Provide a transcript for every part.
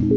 Hey,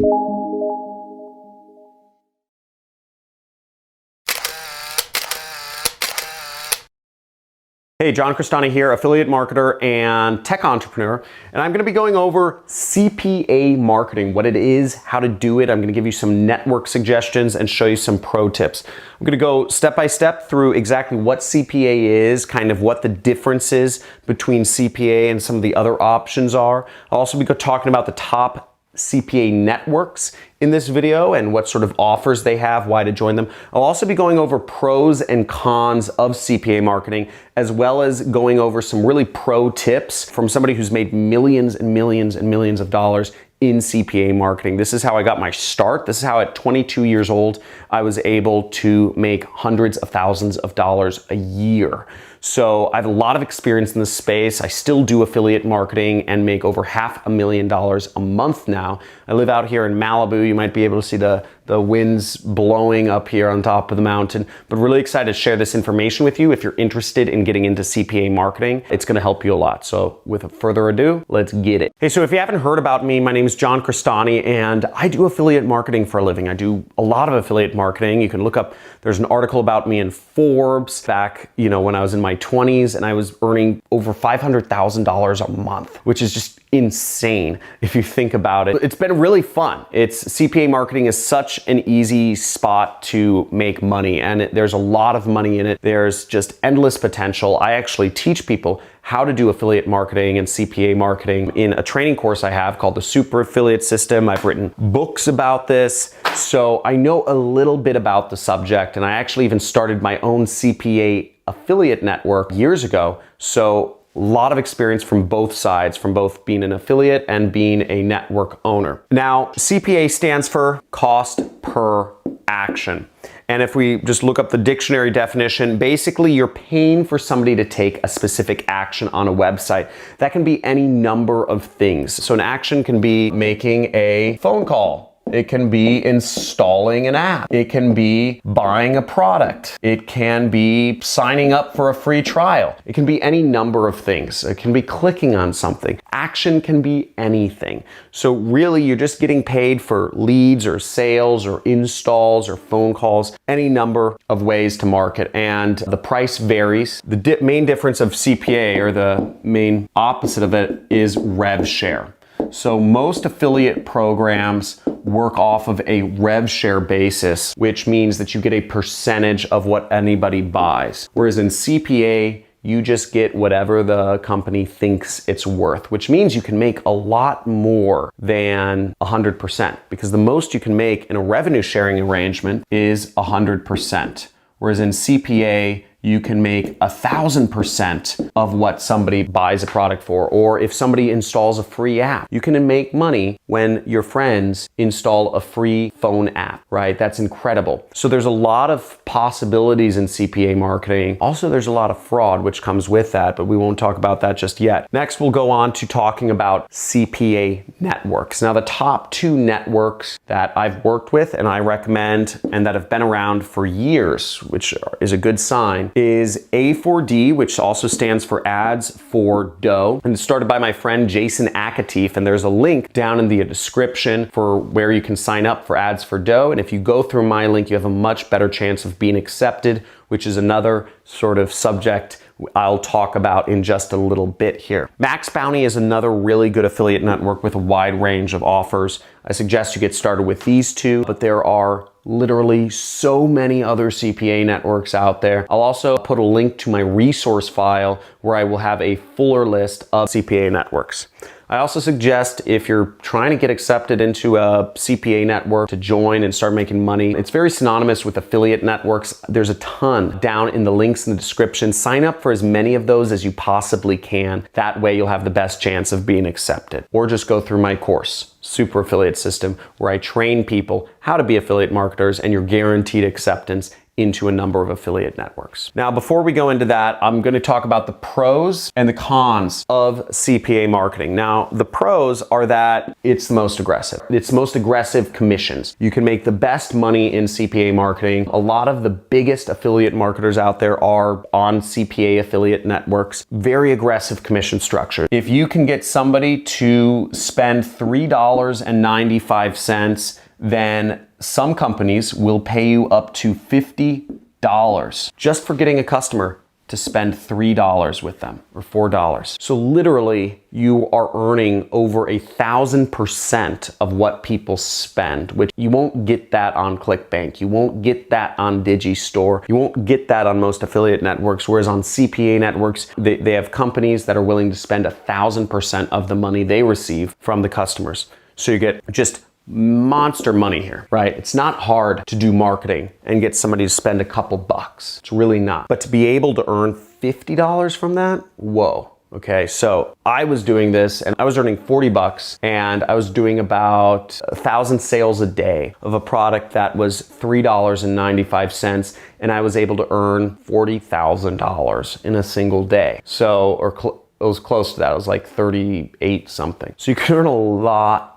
John Cristani here, affiliate marketer and tech entrepreneur, and I'm going to be going over CPA marketing, what it is, how to do it. I'm going to give you some network suggestions and show you some pro tips. I'm going to go step by step through exactly what CPA is, kind of what the differences between CPA and some of the other options are. I'll also be talking about the top CPA networks in this video and what sort of offers they have, why to join them. I'll also be going over pros and cons of CPA marketing, as well as going over some really pro tips from somebody who's made millions and millions and millions of dollars in CPA marketing. This is how I got my start. This is how at 22 years old, I was able to make hundreds of thousands of dollars a year. So I have a lot of experience in this space. I still do affiliate marketing and make over $500,000 a month now. I live out here in Malibu. You might be able to see the winds blowing up here on top of the mountain, but really excited to share this information with you. If you're interested in getting into CPA marketing, it's going to help you a lot. So with further ado, let's get it. Hey, so if you haven't heard about me, my name is John Cristani and I do affiliate marketing for a living. I do a lot of affiliate marketing. You can look up, there's an article about me in Forbes back, when I was in my 20s and I was earning over $500,000 a month, which is just insane if you think about it. It's been really fun. CPA marketing is such an easy spot to make money, and there's a lot of money in it. There's just endless potential. I actually teach people how to do affiliate marketing and CPA marketing in a training course I have called the Super Affiliate System. I've written books about this, so I know a little bit about the subject, and I actually even started my own CPA affiliate network years ago. So a lot of experience from both sides, from both being an affiliate and being a network owner. Now, CPA stands for cost per action. And if we just look up the dictionary definition, basically you're paying for somebody to take a specific action on a website. That can be any number of things. So an action can be making a phone call. It can be installing an app. It can be buying a product. It can be signing up for a free trial. It can be any number of things. It can be clicking on something. Action can be anything. So really you're just getting paid for leads or sales or installs or phone calls, any number of ways to market. And the price varies. The main difference of CPA, or the main opposite of it, is rev share. So most affiliate programs work off of a rev share basis, which means that you get a percentage of what anybody buys. Whereas in CPA, you just get whatever the company thinks it's worth, which means you can make a lot more than 100%, because the most you can make in a revenue sharing arrangement is 100%. Whereas in CPA, you can make 1,000% of what somebody buys a product for. Or if somebody installs a free app, you can make money when your friends install a free phone app, right? That's incredible. So there's a lot of possibilities in CPA marketing. Also, there's a lot of fraud which comes with that, but we won't talk about that just yet. Next, we'll go on to talking about CPA networks. Now, the top two networks that I've worked with and I recommend and that have been around for years, which is a good sign, is A4D, which also stands for Ads for Dough. And it's started by my friend Jason Akatif, and there's a link down in the description for where you can sign up for Ads for Dough. And if you go through my link, you have a much better chance of being accepted, which is another sort of subject I'll talk about in just a little bit here. Max Bounty is another really good affiliate network with a wide range of offers. I suggest you get started with these two, but there are literally so many other CPA networks out there. I'll also put a link to my resource file where I will have a fuller list of CPA networks. I also suggest, if you're trying to get accepted into a CPA network, to join and start making money. It's very synonymous with affiliate networks. There's a ton down in the links in the description. Sign up for as many of those as you possibly can. That way you'll have the best chance of being accepted. Or just go through my course, Super Affiliate System, where I train people how to be affiliate marketers, and you're guaranteed acceptance into a number of affiliate networks. Now, before we go into that, I'm going to talk about the pros and the cons of CPA marketing. Now, the pros are that it's the most aggressive. It's most aggressive commissions. You can make the best money in CPA marketing. A lot of the biggest affiliate marketers out there are on CPA affiliate networks. Very aggressive commission structure. If you can get somebody to spend $3.95, then some companies will pay you up to $50 just for getting a customer to spend $3 with them or $4. So literally you are earning over 1,000% of what people spend, which you won't get that on ClickBank. You won't get that on Digistore. You won't get that on most affiliate networks. Whereas on CPA networks, they have companies that are willing to spend 1,000% of the money they receive from the customers. So you get just monster money here, right? It's not hard to do marketing and get somebody to spend a couple bucks. It's really not. But to be able to earn $50 from that, whoa. Okay, so I was doing this and I was earning 40 bucks and I was doing about 1,000 sales a day of a product that was $3.95 and I was able to earn $40,000 in a single day. So, it was close to that. It was like 38 something. So you can earn a lot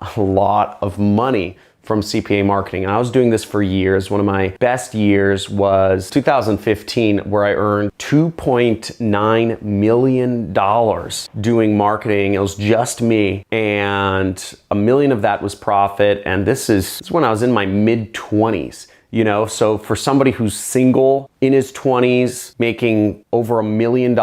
of money from CPA marketing. And I was doing this for years. One of my best years was 2015, where I earned $2.9 million doing marketing. It was just me, and $1 million of that was profit. And this is when I was in my mid-20s. You know, so for somebody who's single in his 20s, making over $1 million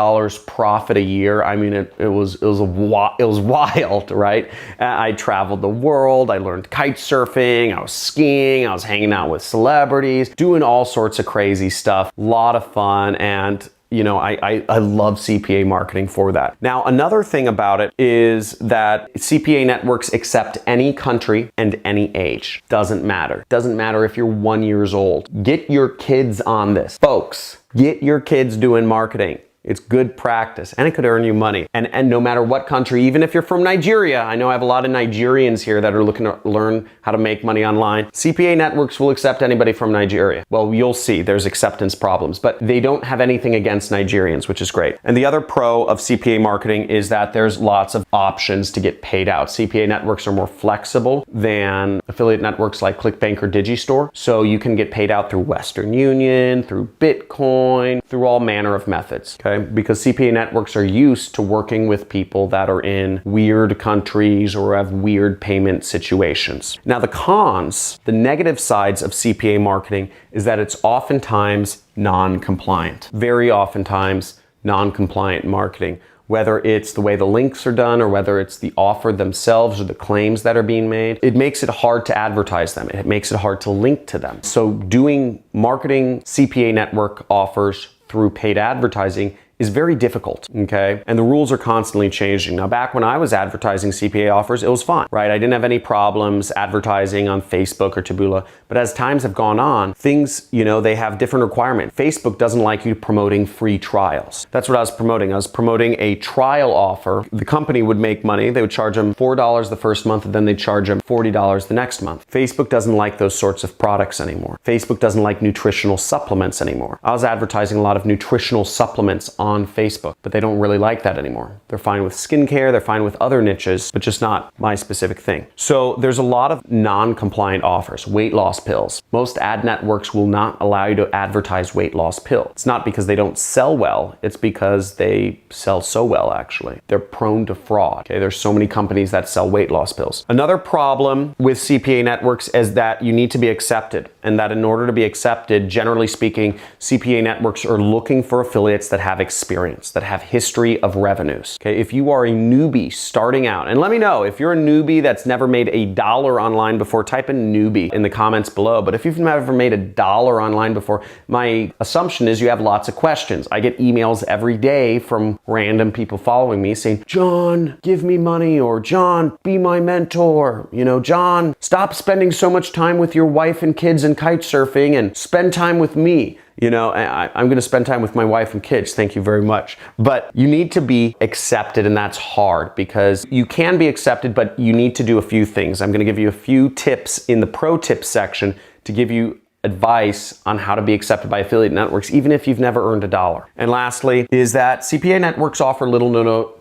profit a year, I mean, it was wild, right? I traveled the world. I learned kite surfing. I was skiing. I was hanging out with celebrities, doing all sorts of crazy stuff. A lot of fun. And you know, I love CPA marketing for that. Now, another thing about it is that CPA networks accept any country and any age. Doesn't matter. Doesn't matter if you're 1 year old. Get your kids on this. Folks, get your kids doing marketing. It's good practice and it could earn you money. And no matter what country, even if you're from Nigeria, I know I have a lot of Nigerians here that are looking to learn how to make money online. CPA networks will accept anybody from Nigeria. Well, you'll see there's acceptance problems, but they don't have anything against Nigerians, which is great. And the other pro of CPA marketing is that there's lots of options to get paid out. CPA networks are more flexible than affiliate networks like ClickBank or Digistore. So you can get paid out through Western Union, through Bitcoin, through all manner of methods. Okay? Because CPA networks are used to working with people that are in weird countries or have weird payment situations. Now, the cons, the negative sides of CPA marketing is that it's oftentimes non-compliant. Very oftentimes non-compliant marketing. Whether it's the way the links are done or whether it's the offer themselves or the claims that are being made, it makes it hard to advertise them. It makes it hard to link to them. So doing marketing CPA network offers through paid advertising is very difficult, okay? And the rules are constantly changing. Now, back when I was advertising CPA offers, it was fine, right? I didn't have any problems advertising on Facebook or Taboola. But as times have gone on, things, you know, they have different requirements. Facebook doesn't like you promoting free trials. That's what I was promoting. I was promoting a trial offer. The company would make money. They would charge them $4 the first month, and then they'd charge them $40 the next month. Facebook doesn't like those sorts of products anymore. Facebook doesn't like nutritional supplements anymore. I was advertising a lot of nutritional supplements on Facebook, but they don't really like that anymore. They're fine with skincare, they're fine with other niches, but just not my specific thing. So there's a lot of non-compliant offers. Weight loss pills. Most ad networks will not allow you to advertise weight loss pill. It's not because they don't sell well, it's because they sell so well, actually. They're prone to fraud. Okay, there's so many companies that sell weight loss pills. Another problem with CPA networks is that you need to be accepted, and that in order to be accepted, generally speaking, CPA networks are looking for affiliates that have experience, that have history of revenues. Okay, if you are a newbie starting out, and let me know if you're a newbie that's never made $1 online before, type in newbie in the comments below. But if you've never made $1 online before, my assumption is you have lots of questions. I get emails every day from random people following me saying, John, give me money, or John, be my mentor. You know, John, stop spending so much time with your wife and kids and kite surfing and spend time with me. You know, I'm going to spend time with my wife and kids. Thank you very much. But you need to be accepted, and that's hard because you can be accepted, but you need to do a few things. I'm going to give you a few tips in the pro tips section to give you advice on how to be accepted by affiliate networks, even if you've never earned $1. And lastly, is that CPA networks offer little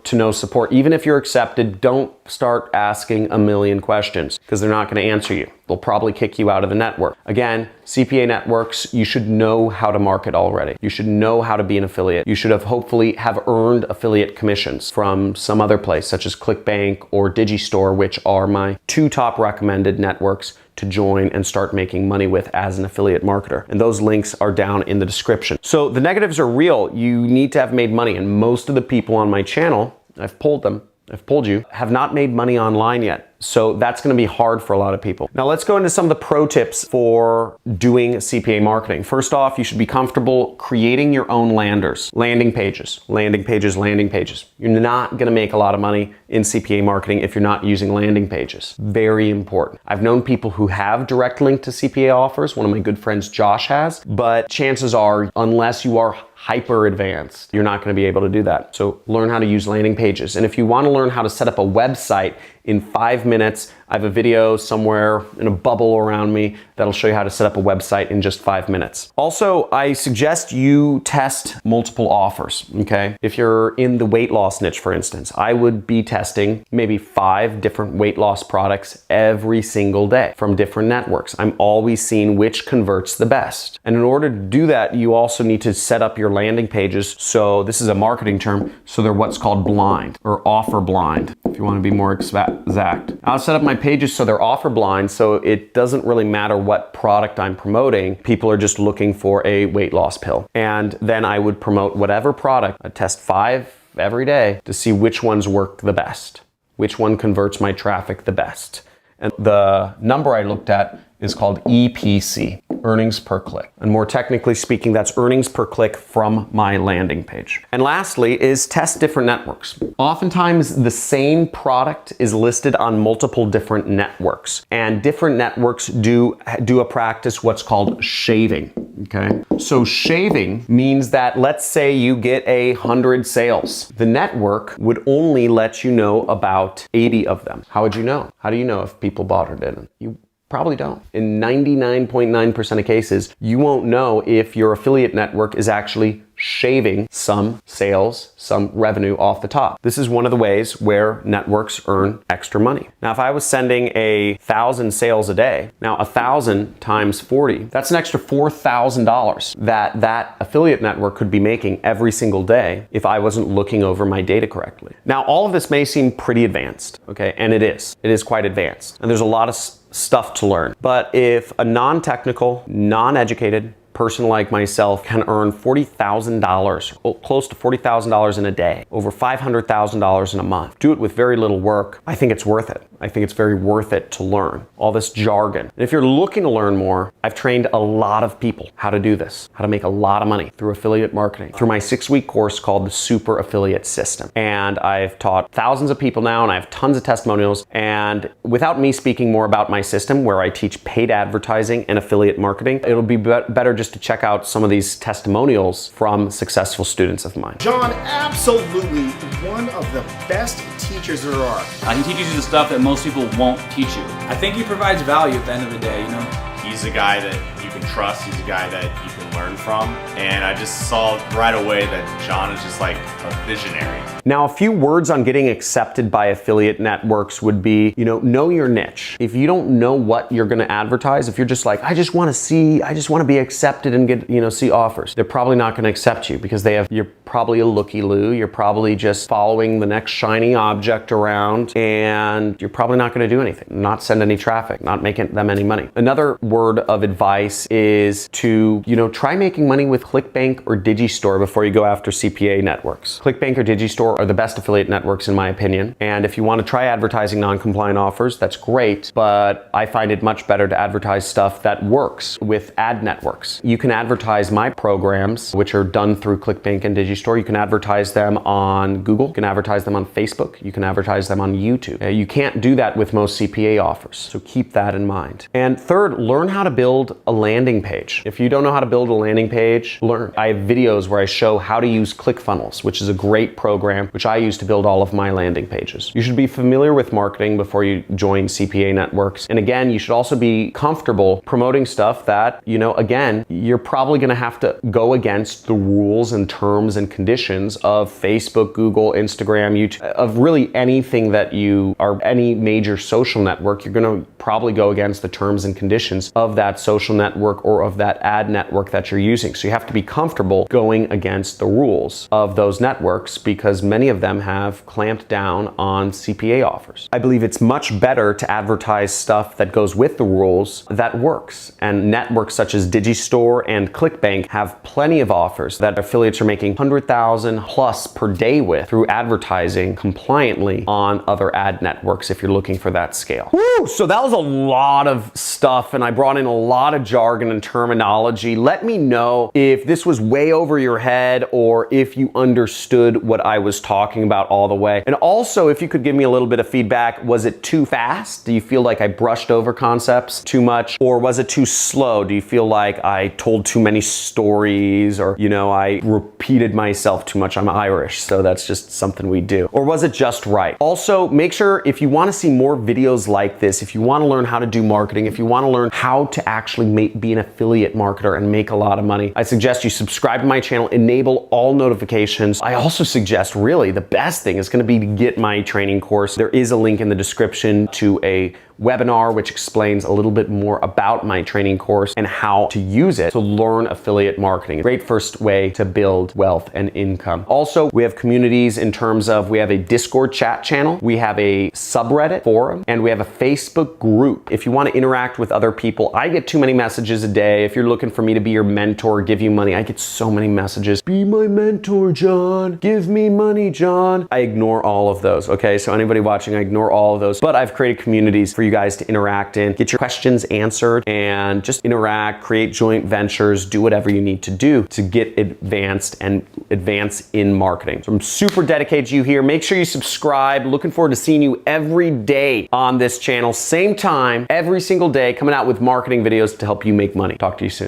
to no support. Even if you're accepted, don't start asking a million questions because they're not going to answer you. They'll probably kick you out of the network. Again, CPA networks, you should know how to market already. You should know how to be an affiliate. You should have hopefully have earned affiliate commissions from some other place, such as ClickBank or Digistore, which are my 2 top recommended networks to join and start making money with as an affiliate marketer. And those links are down in the description. So the negatives are real. You need to have made money. And most of the people on my channel, I've polled you, have not made money online yet. So that's going to be hard for a lot of people. Now let's go into some of the pro tips for doing CPA marketing. First off, you should be comfortable creating your own landing pages. You're not going to make a lot of money in CPA marketing if you're not using landing pages. Very important. I've known people who have direct link to CPA offers. One of my good friends, Josh, has, but chances are, unless you are hyper advanced, you're not going to be able to do that. So learn how to use landing pages. And if you want to learn how to set up a website in 5 minutes, I have a video somewhere in a bubble around me that'll show you how to set up a website in just 5 minutes. Also, I suggest you test multiple offers, okay? If you're in the weight loss niche, for instance, I would be testing maybe 5 different weight loss products every single day from different networks. I'm always seeing which converts the best. And in order to do that, you also need to set up your landing pages. So this is a marketing term. So they're what's called blind or offer blind, if you want to be more exact. I'll set up my pages so they're offer blind, so it doesn't really matter what product I'm promoting. People are just looking for a weight loss pill. And then I would promote whatever product. I test 5 every day to see which ones work the best, which one converts my traffic the best. And the number I looked at is called EPC, earnings per click. And more technically speaking, that's earnings per click from my landing page. And lastly is test different networks. Oftentimes the same product is listed on multiple different networks, and different networks do a practice what's called shaving. Okay, so shaving means that, let's say you get 100 sales. The network would only let you know about 80 of them. How would you know? How do you know if people bought or didn't? You probably don't. In 99.9% of cases, you won't know if your affiliate network is actually shaving some sales, some revenue off the top. This is one of the ways where networks earn extra money. Now, if I was sending 1,000 sales a day, now 1,000 times 40, that's an extra $4,000 that affiliate network could be making every single day if I wasn't looking over my data correctly. Now, all of this may seem pretty advanced, okay? And it is. It is quite advanced. And there's a lot of stuff to learn. But if a non-technical, non-educated person like myself can earn $40,000, close to $40,000 in a day, over $500,000 in a month, do it with very little work, I think it's worth it. I think it's very worth it to learn all this jargon. And if you're looking to learn more, I've trained a lot of people how to do this, how to make a lot of money through affiliate marketing, through my 6-week course called the Super Affiliate System. And I've taught thousands of people now, and I have tons of testimonials. And without me speaking more about my system, where I teach paid advertising and affiliate marketing, it'll be better just to check out some of these testimonials from successful students of mine. John, absolutely one of the best teachers there are. He teaches you the stuff that most people won't teach you. I think he provides value at the end of the day, you know? He's a guy that you can trust. He's a guy that you can learn from. And I just saw right away that John is just like a visionary. Now, a few words on getting accepted by affiliate networks would be, know your niche. If you don't know what you're going to advertise, if you're just like, I just want to be accepted and get, see offers, they're probably not going to accept you because you're probably a looky-loo. You're probably just following the next shiny object around, and you're probably not going to do anything, not send any traffic, not making them any money. Another word of advice is to, try making money with ClickBank or Digistore before you go after CPA networks. ClickBank or Digistore are the best affiliate networks in my opinion. And if you want to try advertising non-compliant offers, that's great, but I find it much better to advertise stuff that works with ad networks. You can advertise my programs, which are done through ClickBank and Digistore. You can advertise them on Google, you can advertise them on Facebook, you can advertise them on YouTube. You can't do that with most CPA offers, so keep that in mind. And third, learn how to build a landing page. If you don't know how to build a landing page, learn. I have videos where I show how to use ClickFunnels, which is a great program program, which I use to build all of my landing pages. You should be familiar with marketing before you join CPA Networks. And again, you should also be comfortable promoting stuff that, again, you're probably going to have to go against the rules and terms and conditions of Facebook, Google, Instagram, YouTube, of really anything that you are, any major social network. You're going to probably go against the terms and conditions of that social network or of that ad network that you're using. So you have to be comfortable going against the rules of those networks, because many of them have clamped down on CPA offers. I believe it's much better to advertise stuff that goes with the rules that works. And networks such as Digistore and ClickBank have plenty of offers that affiliates are making 100,000 plus per day with through advertising compliantly on other ad networks if you're looking for that scale. Woo! So that was a lot of stuff, and I brought in a lot of jargon and terminology. Let me know if this was way over your head or if you understood what I was talking about all the way. And also, if you could give me a little bit of feedback, was it too fast? Do you feel like I brushed over concepts too much? Or was it too slow? Do you feel like I told too many stories, or, I repeated myself too much? I'm Irish, so that's just something we do. Or was it just right? Also, make sure if you want to see more videos like this, if you want to learn how to do marketing, if you want to learn how to actually be an affiliate marketer and make a lot of money, I suggest you subscribe to my channel, enable all notifications. I also suggest, really, the best thing is going to be to get my training course. There is a link in the description to a webinar which explains a little bit more about my training course and how to use it to learn affiliate marketing. Great first way to build wealth and income. Also, we have communities in terms of, we have a Discord chat channel, we have a subreddit forum, and we have a Facebook group. If you want to interact with other people, I get too many messages a day. If you're looking for me to be your mentor, give you money, I get so many messages. Be my mentor, John. Give me money, John. I ignore all of those, okay? So anybody watching, I ignore all of those. But I've created communities for you guys to interact in, get your questions answered, and just interact, create joint ventures, do whatever you need to do to get advanced and advance in marketing. So I'm super dedicated to you here. Make sure you subscribe. Looking forward to seeing you every day on this channel, same time, every single day, coming out with marketing videos to help you make money. Talk to you soon.